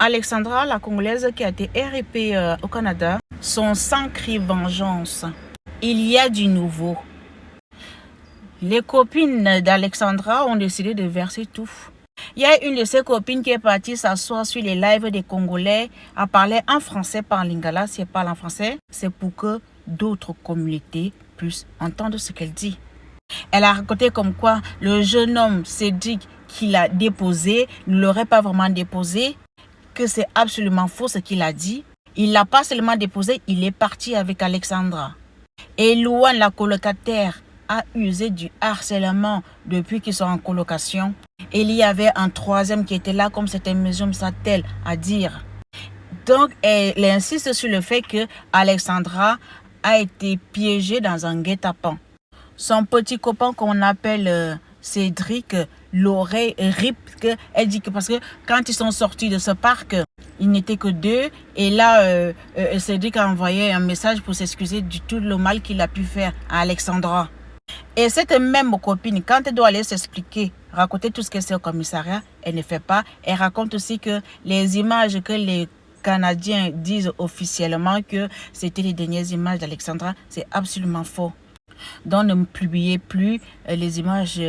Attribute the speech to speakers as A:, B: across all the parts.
A: Alexandra, la Congolaise qui a été RIP au Canada, son sang crie vengeance. Il y a du nouveau. Les copines d'Alexandra ont décidé de verser tout. Il y a une de ses copines qui est partie s'asseoir sur les lives des Congolais à parler en français par lingala. Si elle parle en français, c'est pour que d'autres communautés puissent entendre ce qu'elle dit. Elle a raconté comme quoi le jeune homme Cédric qui l'a déposé ne l'aurait pas vraiment déposé, que c'est absolument faux ce qu'il a dit. Il ne l'a pas seulement déposé, il est parti avec Alexandra. Et Louane, la colocataire, a usé du harcèlement depuis qu'ils sont en colocation. Et il y avait un troisième qui était là comme c'était Mesum Satel à dire. Donc, elle insiste sur le fait que Alexandra a été piégée dans un guet-apens. Son petit copain qu'on appelle Cédric l'aurait rip. Elle dit que parce que quand ils sont sortis de ce parc, ils n'étaient que deux. Et là, Cédric a envoyé un message pour s'excuser du tout le mal qu'il a pu faire à Alexandra. Et cette même copine, quand elle doit aller s'expliquer, raconter tout ce qu'elle sait au commissariat, elle ne fait pas. Elle raconte aussi que les images que les Canadiens disent officiellement que c'était les dernières images d'Alexandra, c'est absolument faux. Donc ne publiez plus les images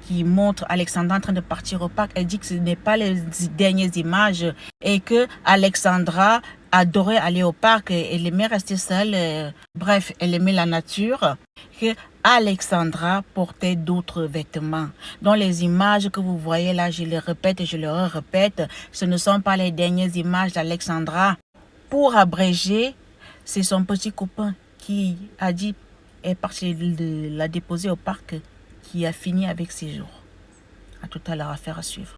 A: qui montrent Alexandra en train de partir au parc. Elle dit que ce n'est pas les dernières images et que Alexandra adorait aller au parc. Elle aimait rester seule. Bref, elle aimait la nature. Que Alexandra portait d'autres vêtements. Donc les images que vous voyez là, je les répète et je le répète, ce ne sont pas les dernières images d'Alexandra. Pour abréger, c'est son petit copain qui a dit est parti de la déposer au parc qui a fini avec ses jours. À tout à l'heure, affaire à suivre.